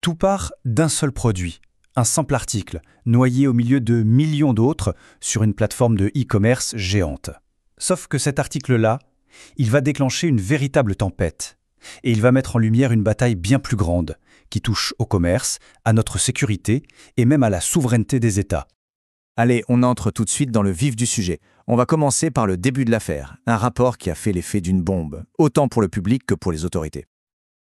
Tout part d'un seul produit, un simple article, noyé au milieu de millions d'autres sur une plateforme de e-commerce géante. Sauf que cet article-là, il va déclencher une véritable tempête. Et il va mettre en lumière une bataille bien plus grande, qui touche au commerce, à notre sécurité et même à la souveraineté des États. Allez, on entre tout de suite dans le vif du sujet. On va commencer par le début de l'affaire, un rapport qui a fait l'effet d'une bombe, autant pour le public que pour les autorités.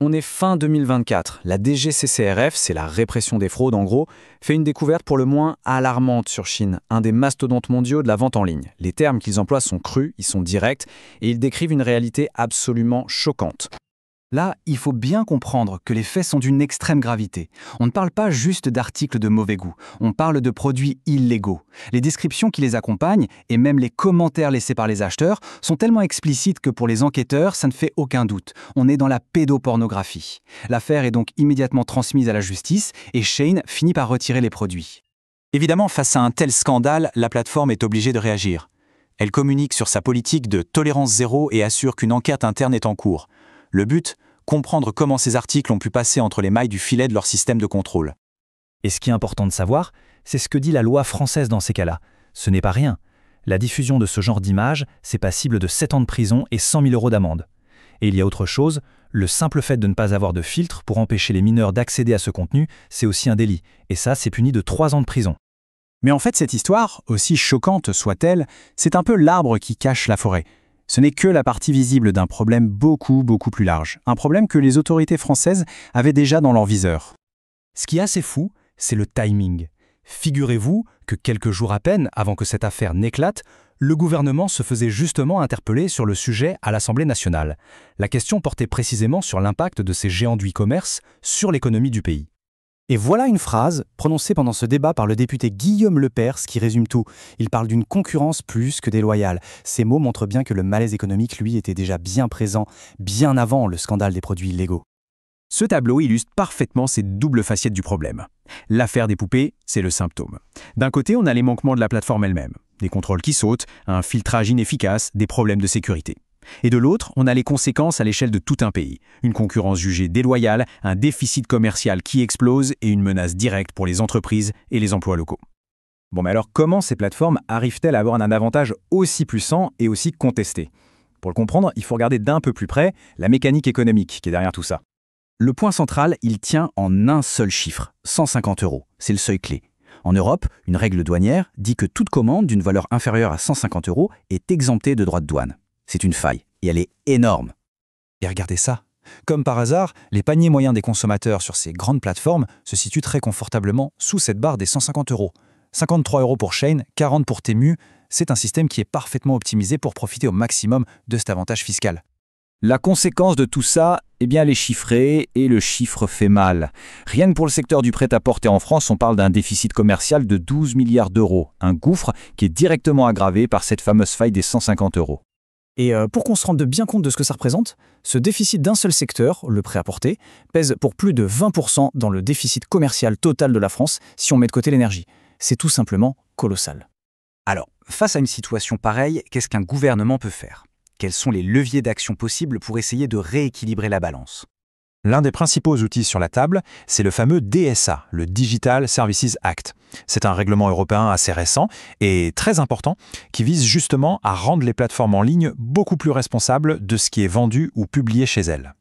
On est fin 2024. La DGCCRF, c'est la répression des fraudes en gros, fait une découverte pour le moins alarmante sur Chine, un des mastodontes mondiaux de la vente en ligne. Les termes qu'ils emploient sont crus, ils sont directs et ils décrivent une réalité absolument choquante. Là, il faut bien comprendre que les faits sont d'une extrême gravité. On ne parle pas juste d'articles de mauvais goût, on parle de produits illégaux. Les descriptions qui les accompagnent, et même les commentaires laissés par les acheteurs, sont tellement explicites que pour les enquêteurs, ça ne fait aucun doute. On est dans la pédopornographie. L'affaire est donc immédiatement transmise à la justice, et Shein finit par retirer les produits. Évidemment, face à un tel scandale, la plateforme est obligée de réagir. Elle communique sur sa politique de tolérance zéro et assure qu'une enquête interne est en cours. Le but, comprendre comment ces articles ont pu passer entre les mailles du filet de leur système de contrôle. Et ce qui est important de savoir, c'est ce que dit la loi française dans ces cas-là. Ce n'est pas rien. La diffusion de ce genre d'images, c'est passible de 7 ans de prison et 100 000 € d'amende. Et il y a autre chose, le simple fait de ne pas avoir de filtre pour empêcher les mineurs d'accéder à ce contenu, c'est aussi un délit. Et ça, c'est puni de 3 ans de prison. Mais en fait, cette histoire, aussi choquante soit-elle, c'est un peu l'arbre qui cache la forêt. Ce n'est que la partie visible d'un problème beaucoup plus large. Un problème que les autorités françaises avaient déjà dans leur viseur. Ce qui est assez fou, c'est le timing. Figurez-vous que quelques jours à peine avant que cette affaire n'éclate, le gouvernement se faisait justement interpeller sur le sujet à l'Assemblée nationale. La question portait précisément sur l'impact de ces géants du e-commerce sur l'économie du pays. Et voilà une phrase prononcée pendant ce débat par le député Guillaume Lepers qui résume tout. Il parle d'une concurrence plus que déloyale. Ces mots montrent bien que le malaise économique, lui, était déjà bien présent, bien avant le scandale des produits illégaux. Ce tableau illustre parfaitement ces doubles facettes du problème. L'affaire des poupées, c'est le symptôme. D'un côté, on a les manquements de la plateforme elle-même, des contrôles qui sautent, un filtrage inefficace, des problèmes de sécurité. Et de l'autre, on a les conséquences à l'échelle de tout un pays. Une concurrence jugée déloyale, un déficit commercial qui explose et une menace directe pour les entreprises et les emplois locaux. Bon, mais alors comment ces plateformes arrivent-elles à avoir un avantage aussi puissant et aussi contesté? Pour le comprendre, il faut regarder d'un peu plus près la mécanique économique qui est derrière tout ça. Le point central, il tient en un seul chiffre, 150 €. C'est le seuil clé. En Europe, une règle douanière dit que toute commande d'une valeur inférieure à 150 € est exemptée de droits de douane. C'est une faille, et elle est énorme. Et regardez ça. Comme par hasard, les paniers moyens des consommateurs sur ces grandes plateformes se situent très confortablement sous cette barre des 150 €. 53 € pour Shein, 40 € pour Temu, c'est un système qui est parfaitement optimisé pour profiter au maximum de cet avantage fiscal. La conséquence de tout ça, eh bien, elle est chiffrée, et le chiffre fait mal. Rien que pour le secteur du prêt-à-porter en France, on parle d'un déficit commercial de 12 milliards d'euros, un gouffre qui est directement aggravé par cette fameuse faille des 150 €. Et pour qu'on se rende bien compte de ce que ça représente, ce déficit d'un seul secteur, le prêt-à-porter, pèse pour plus de 20% dans le déficit commercial total de la France si on met de côté l'énergie. C'est tout simplement colossal. Alors, face à une situation pareille, qu'est-ce qu'un gouvernement peut faire ? Quels sont les leviers d'action possibles pour essayer de rééquilibrer la balance ? L'un des principaux outils sur la table, c'est le fameux DSA, le Digital Services Act. C'est un règlement européen assez récent et très important qui vise justement à rendre les plateformes en ligne beaucoup plus responsables de ce qui est vendu ou publié chez elles.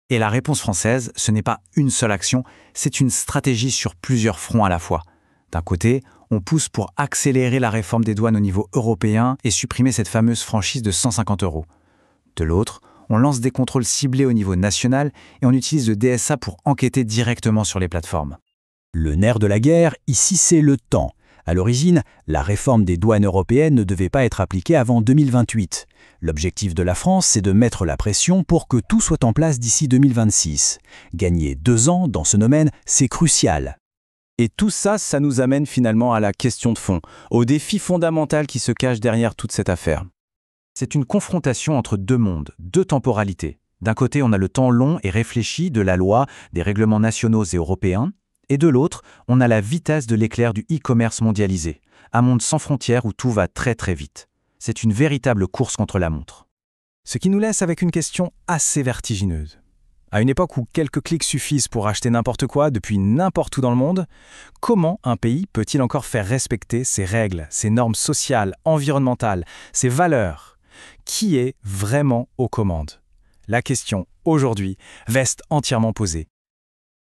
Et la réponse française, ce n'est pas une seule action, c'est une stratégie sur plusieurs fronts à la fois. D'un côté, on pousse pour accélérer la réforme des douanes au niveau européen et supprimer cette fameuse franchise de 150 €. De l'autre, on lance des contrôles ciblés au niveau national et on utilise le DSA pour enquêter directement sur les plateformes. Le nerf de la guerre, ici, c'est le temps. À l'origine, la réforme des douanes européennes ne devait pas être appliquée avant 2028. L'objectif de la France, c'est de mettre la pression pour que tout soit en place d'ici 2026. Gagner 2 ans dans ce domaine, c'est crucial. Et tout ça, ça nous amène finalement à la question de fond, au défi fondamental qui se cache derrière toute cette affaire. C'est une confrontation entre deux mondes, deux temporalités. D'un côté, on a le temps long et réfléchi de la loi, des règlements nationaux et européens, et de l'autre, on a la vitesse de l'éclair du e-commerce mondialisé, un monde sans frontières où tout va très vite. C'est une véritable course contre la montre. Ce qui nous laisse avec une question assez vertigineuse. À une époque où quelques clics suffisent pour acheter n'importe quoi depuis n'importe où dans le monde, comment un pays peut-il encore faire respecter ses règles, ses normes sociales, environnementales, ses valeurs? Qui est vraiment aux commandes? La question, aujourd'hui, reste entièrement posée.